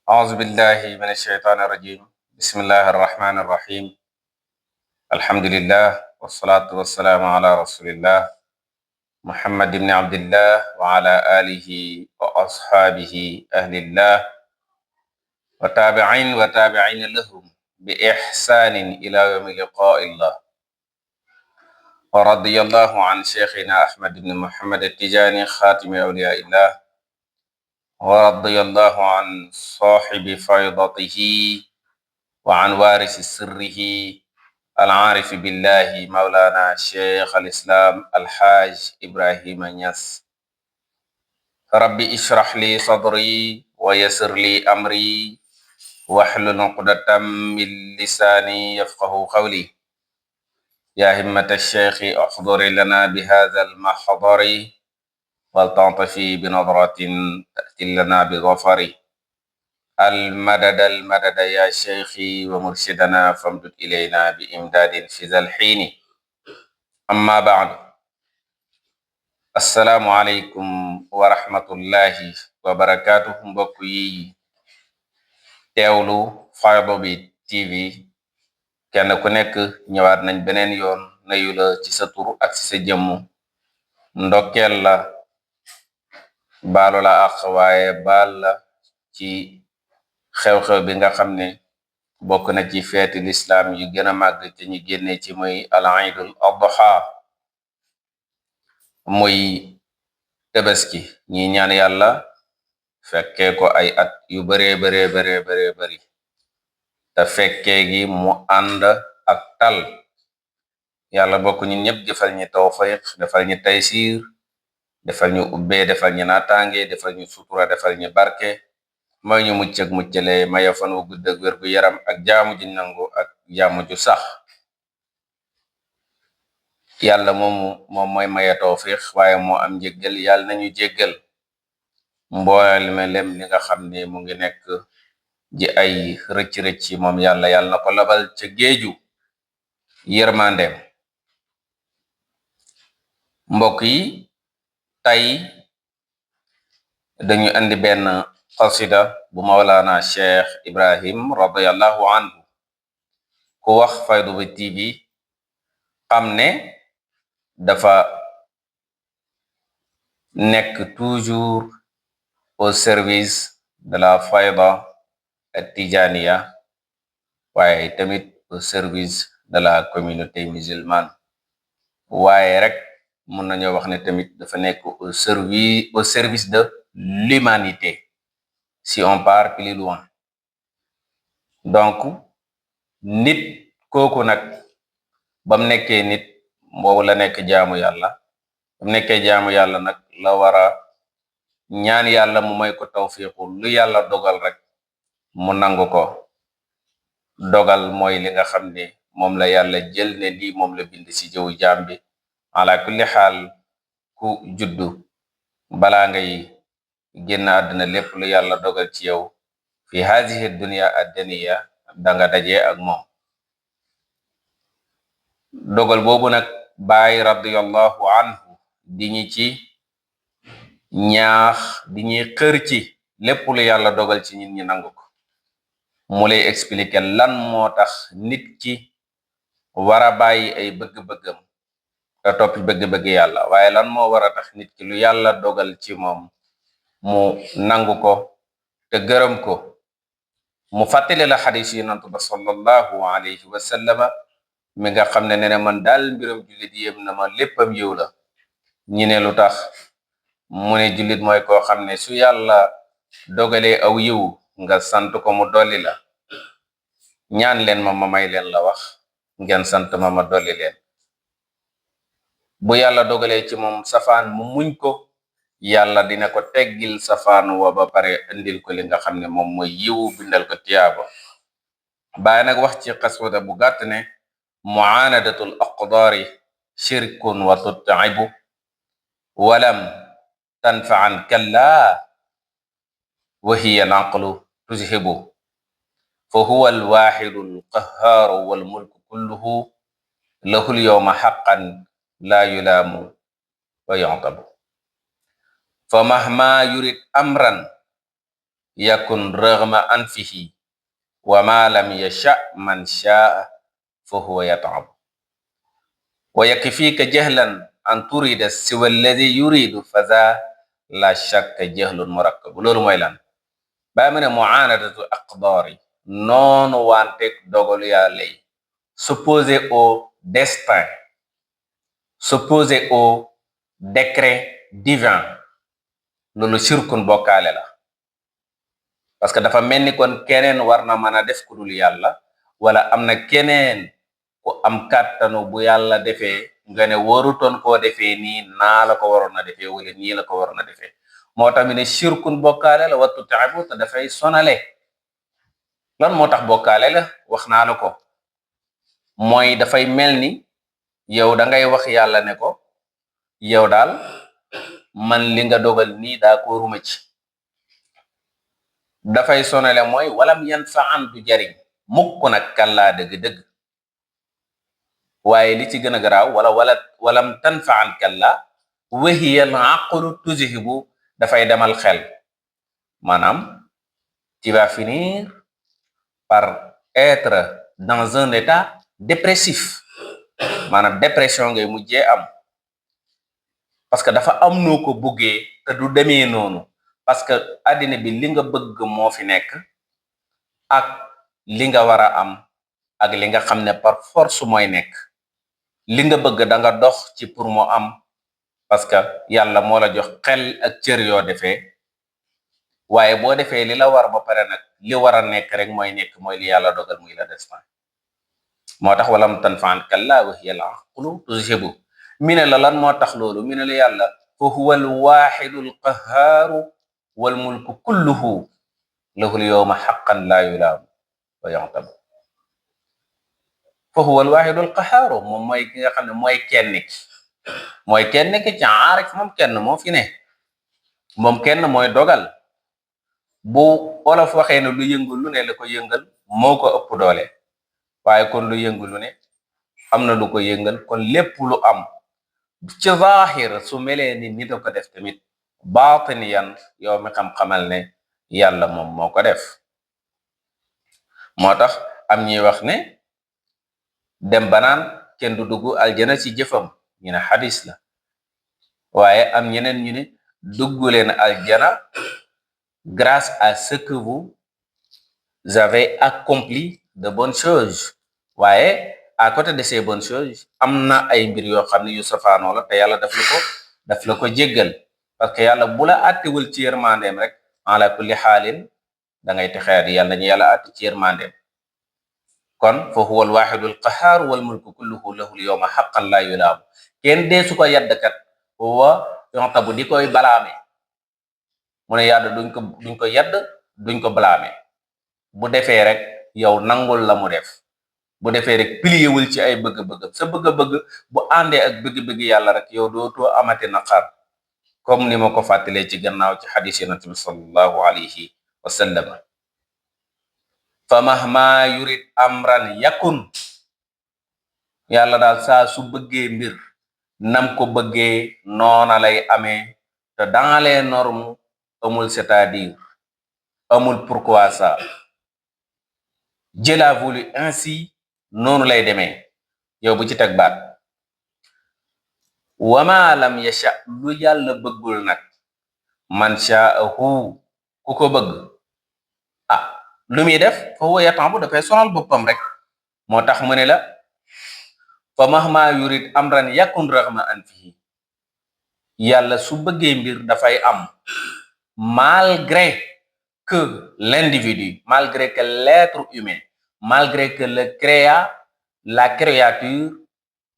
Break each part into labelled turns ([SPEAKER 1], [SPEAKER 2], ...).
[SPEAKER 1] أعوذ بالله من الشيطان الرجيم. بسم الله الرحمن الرحيم. الحمد لله والصلاة والسلام على رسول الله محمد بن عبد الله وعلى آله وأصحابه أهل الله وتابعين لهم بإحسان إلى يوم لقاء الله. ورضي الله عن شيخنا أحمد بن محمد التجاني خاتم أولياء الله، ورضي الله عن صاحب فيضته وعن وارث سره العارف بالله مولانا شيخ الإسلام الحاج إبراهيم نياس. ربي اشرح لي صدري ويسر لي أمري واحلل عقدة من لساني يفقه قولي. يا همة الشيخ احضر لنا بهذا المحضر ولتعطفي بنظرة تأتي لنا بظفر. المدد يا شيخي ومرشدنا فامدد إلينا بإمداد في ذا الحين. أما بعد، السلام عليكم ورحمة الله وبركاته. mbokk yi teewlu Fayda bi TV, kenn ku nekk ñëwaat nañ beneen yoon nuyu la ci sa tur ak ci sa jëmm, ndokkeel la, baalu la àq waaye baal la ci xew-xew bi nga xam ne bokk na ci feeti lislaam yu gën a màgg te ñu génne ci muy al-Iidul Adha, muy Tabaski. ñi ñaan yàlla fekkee ko ay at yu baree bari te fekkee gi mu ànd ak tal. yàlla bokk ñun ñëpp defal ñu tawfiq, defal ñu taysiir, defal ñu ubbee, defal ñu naataange, defal ñu sutura, defal ñu barke, may ñu mucc ak muccale, maya fan wu gudd ak wér gu yaram ak jaamu ji nangu ak jaamu ju sax. yàlla moom mooy maya tawfiq waaye moo am njéggal. yàlla nañu jéggal mboolem li nga xam ne mu ngi nekk ji ay rëcc-rëcc moom yàlla na ko labal ca géeju yërmandeem. mbokk yi, tey dañu andi benn qasida bu mawlaana cheikh Ibrahim radiyallahu anhu. ku wax Fayda bi TV xam ne dafa nekk toujours au service de la Fayda at-Tijaniya, waaye tamit au service de la communauté musulmane, waaye rek mën nañoo wax ne tamit dafa nekk au service de l'humanité, si on part plus loin. donc nit kooku nag bam nekkee nit boobu la nekk jaamu yàlla. bam nekkee jaamu yàlla nag la wara ñaan yàlla mu may ko tawfiqu lu yàlla dogal rek mu nangu ko. dogal mooy li nga xam ne moom la yàlla jël ne lii moom la bind ci jëw jaam bi. ala kulli xaal, ku juddu balaa ngay génn àdduna lépp lu yàlla dogal ci yow fi haadihi dunya ad-daniya danga dajee ak moom. dogal boobu nag Baay radiyallahu anhu di ñi ci ñaax, di ñuy xër ci lépp lu yàlla dogal ci nit ñi nangu ko. mu lay expliquer lan moo tax nit ki war a bàyyi ay bëgg-bëggam te toppi bëgg-bëgg yàlla, waaye lan moo war a tax nit ki lu yàlla dogal ci moom mu nangu ko te gërëm ko. mu fàttali la xadis yi Yonent ba sallallahu alayhi wa sallama mi nga xam ne ne man daal mbiram jullit yéem na ma, léppam yiw la. ñi ne lu tax? mu ne jullit mooy koo xam ne su yàlla dogalee aw yiw nga sant ko mu dolli la. ñaan leen ma may leen la wax, ngeen sant ma dolli leen. bu yàlla dogalee ci moom safaan mu muñ ko, yàlla dina ko teggil safaan wa ba pare indil ko li nga xam ne moom mooy yiw, bindal ko tiyaaba. Baay nag wax ci xaswada bu gàtt ne mu'anadatul aqdaari shirkun wa tut'ibu walam tanfa'an kalla wa hiya al-aqlu tuzhibu fa huwa al-wahidu al-qahharu wal mulku kulluhu lahu al-yawma haqqan la yulaamu wa yu'tabu fa mahma yurid amran yakun raghma anfihi wa ma lam yasha man shaa fa huwa yat'ab wa yakfika jahlan an turida siwa alladi yuridu faza la shakka jahlun murakkab loolu mooy lan bàyyi mu ne mu'anadatu aqdari noonu wanteeg dogalu yàlla yi s'opposer au destin, s'opposer au décret divin loolu shirkun bokkaale la parce que dafa mel ni kon keneen war na mën a def ku dul yàlla wala am na keneen ku am kàttanu bu yàlla defee nga ne warutoon koo defee nii naa la ko waroon a defee wala nii la ko waroon a defee moo tax mi ne shirkun bokkaale la wattu taabu te dafay sonale lan moo tax bokkaale la wax naa la ko mooy dafay mel ni yow da ngay wax yàlla ne ko yow daal man li nga dogal nii daa ko ruma ci dafay sonale mooy walam yan fa an du jariñ mukk nag kàllaa dëgg-dëgg waaye li ci gën a garaaw walam tan fa an kàllaa wahiyal aqlu tuzhibu dafay demal xel maanaam tu vas finir par être dans un état dépressif maanaam dépression ngay mujjee am parce que dafa am noo ko buggee te du demee noonu parce que àddina bi li nga bëgg moo fi nekk ak li nga war a am ak li nga xam ne par force mooy nekk li nga bëgg da nga dox ci pour mu am parce que yàlla moo la jox xel ak cër yoo defee waaye boo defee li la war ba pare nag li war a nekk rek mooy nekk mooy li yàlla dogal muy la destin moo tax walam tanfa'an kalla wa hiya al-aqlu tuzhibu mi ne la lan moo tax loolu mi ne la yàlla fa huwa al-wahidu al-qahharu wal mulku kulluhu lahu al-yawma haqqan la yulaam wa yu'tab fa huwa al-wahidu al-qahharu moom mooy ki nga xam ne mooy kenn ki ci aarif moom kenn moo fi ne moom kenn mooy dogal bu olof waxee ne lu yëngal lu ne la ko yëngal moo ko ëpp doole waaye kon lu yëngal lu ne am na lu ko yëngal kon lépp lu am ci zaahir su melee ni nit a ko def tamit baatiniyan yow mi xam-xamal ne yàlla moom moo ko def moo tax am ñuy wax ne dem banaan kenn du dugg aljana ci jëfam ñu ne xadis la waaye am ñeneen ñu ne dugg leen aljana grâce à ce que vous avez accompli de bonnes choses waaye à côté de ces bonnes choses am na ay mbir yoo xam ne yu safaanoo la te yàlla daf la ko jéggal parce que yàlla bu la àttewul ci yërmandeem rek ala kulli xaalin da ngay texeat yàlla ñu yàlla àtte ci yërmandeem kon fa huwa alwaxidu alqahar wal mulku kulluhu lahu lyawma haqqan la yulaamu kenn dee su ko yaddkat wa yontabu di koy balaame mu ne yàlla duñ ko yadd duñ ko balaame bu defee rek yow nangul la mu def bu defee rek piliyewul ci ay bëgg-bëgg sa bëgg-bëgg bu àndee ak bëgg-bëgg yàlla rek yow dootoo amati naqar comme ni ma ko fàttalee ci gannaaw ci xadis yonent bi sallallahu alayhi wa sallam fa mahma yurid amran yakun yàlla daal saa su bëggee mbir nam ko bëggee noona lay amee te dans les normes amul c'est-à-dire amul pourquoi ça Dieu l'a voulu ainsi noonu lay demee yow bu ci teg baat wama lam yasha lu yàlla bëggul nag man sha'ahu ku ko bëgg lu muy def fa huwa yatambu dafay sonal boppam rek moo tax mu ne la fa mahma yurid amran yakun raghma anfihi yàlla su bëggee mbir dafay am malgré que l'individu malgré que l'être humain malgré que la créature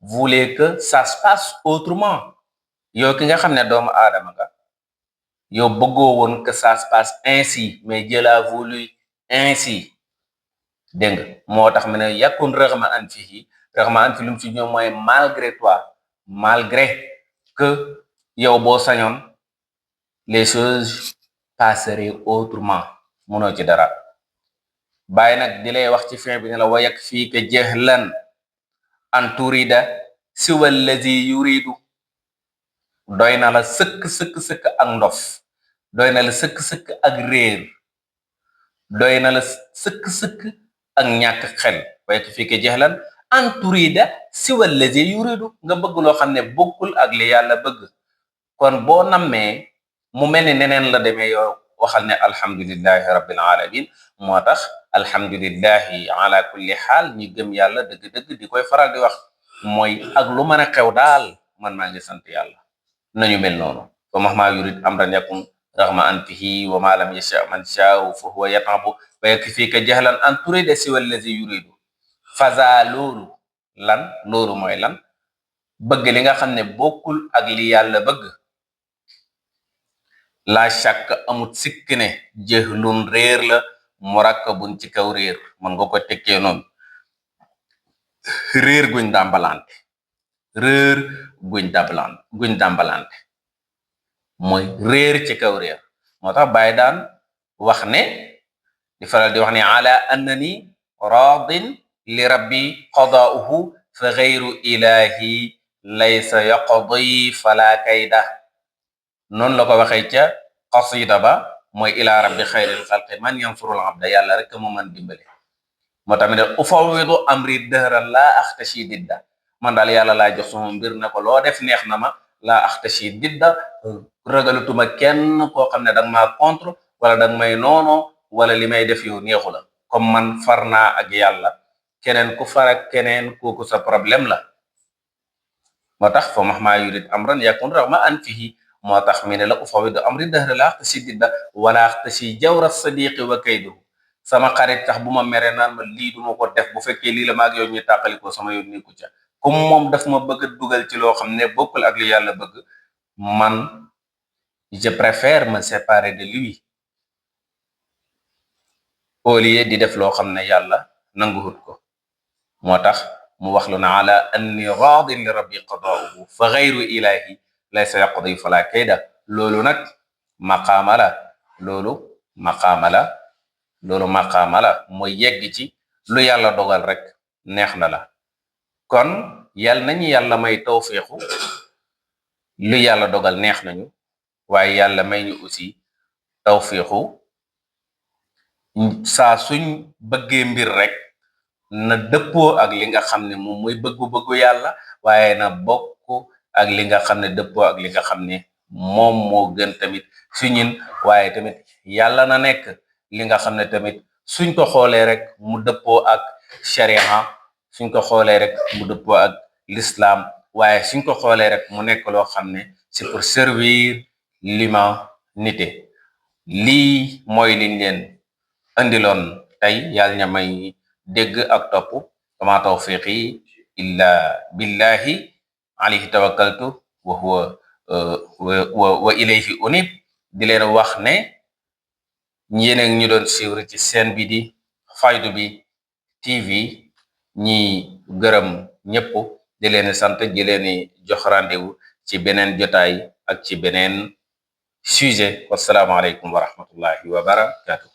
[SPEAKER 1] voulait que ça se passe autrement yow ki nga xam ne doomu aadama nga yow bëggoo woon que ça se passe ainsi mais Dieu l'a voulu ainsi dégg nga moo tax mu ne yakun raghma anfihi lu mu ci ñoom mooy malgré toi malgré que yow boo sañoon les choses passeraient autrement munoo ci dara bàyyi nag di lay wax ci fin bi ne la wa yakfika jahlan an turida siwa allazi yuridu doy na la sëkk ak ndof doy na la sëkk ak réer doy na la sëkk-sëkk ak ñàkk xel waaye ku fi ke jahlan an turida siwa allazi yuridu nga bëgg loo xam ne bokkul ak li yàlla bëgg. kon boo nammee mu mel ni neneen la demee yow waxal ne alhamdulillahi rabbil alamin. moo tax alhamdulillahi ala kulli xaal ñi gëm yàlla dëgg-dëgg di koy faral di wax mooy ak lu mën a xew daal man maa ngi sant yàlla. nañu mel noonu fa mahma yurid amran yakun raghma anfihi wa ma lam yasha man shaahu fa huwa yatabu wa yakfika jahlan an turida siwa allazi yuridu. faza loolu lan loolu mooy lan bëgg li nga xam ne bokkul ak li yàlla bëgg. la shakk amut sikk ne jahlun réer la murakkabun ci kaw réer mën nga ko tekkee noonu réer guñ dàmbalante réer guñ dàmbalante mooy réer ci kaw réer. moo tax Baay daan wax ne di faral di wax ne ala annani radin li rabbi qadaa'uhu fa ghayru ilahi laysa yaqdi fala kayda. noonu la ko waxee ca qasida ba mooy ila rabbi xayril xalqi man yansurul abda yàlla rek moo mën dimbale. moo tamit ne ufawidu amri dëhra laa axtashi didda man daal yàlla laa jox sama mbir ne ko loo def neex na ma laa axtashi didda ragalutuma kenn koo xam ne danga maa contre wala danga may noono wala li may def yow neexu la comme man far naa ak yàlla keneen ku far ak keneen kooku sa problème la. moo tax fa mahma yurid amran yakun raghma anfihi. moo tax mi ne la ufawidu amri dëhra laa axtashi didda wala axtashi jawra sadiqi wa kayduhu. sama xarit tax bu ma mere naan ma lii duma ko def bu fekkee lii la maag yow ñu tàqalikoo sama yoon nekku ca comme moom daf ma bëgg a dugal ci loo xam ne bokkul ak li yàlla bëgg man je préfère me séparer de lui au lieu di def loo xam ne yàlla nanguwut ko. moo tax mu wax lu na ala anni radin li rabbi qadaa'uhu fa ghayru ilahi laysa yaqdi fala kayda. loolu nag maqaama la loolu maqaama la mooy yegg ci lu yàlla dogal rek neex na la. kon yal nañu yàlla may tawféexu lu yàlla dogal neex nañu waaye yàlla may ñu aussi tawféexu saa suñ bëggee mbir rek na dëppoo ak li nga xam ne moom mooy bëggu-bëggu yàlla waaye na bokk ak li nga xam ne dëppoo ak li nga xam ne moom moo gën tamit si ñun waaye tamit yàlla na nekk li nga xam ne tamit suñ ko xoolee rek mu dëppoo ak sharia suñ ko xoolee rek mu dëppoo ak l'islam waaye suñ ko xoolee rek mu nekk loo xam ne c'est pour servir l'humanité. lii mooy liñ leen andiloon tey yàlla ña may dégg ak topp wama tawfiqi illa billahi alayhi tawakkaltu wa huwa wa ilayhi unib. di leen wax ne yéen a ñu doon suivre ci chaîne bi di Faydu bi TV ñi gërëm ñëpp di leen sant di leen jox rendez-vous ci beneen jotaay ak ci beneen sujet. wassalaamu aleykum wa rahmatullahi wa barakatuh.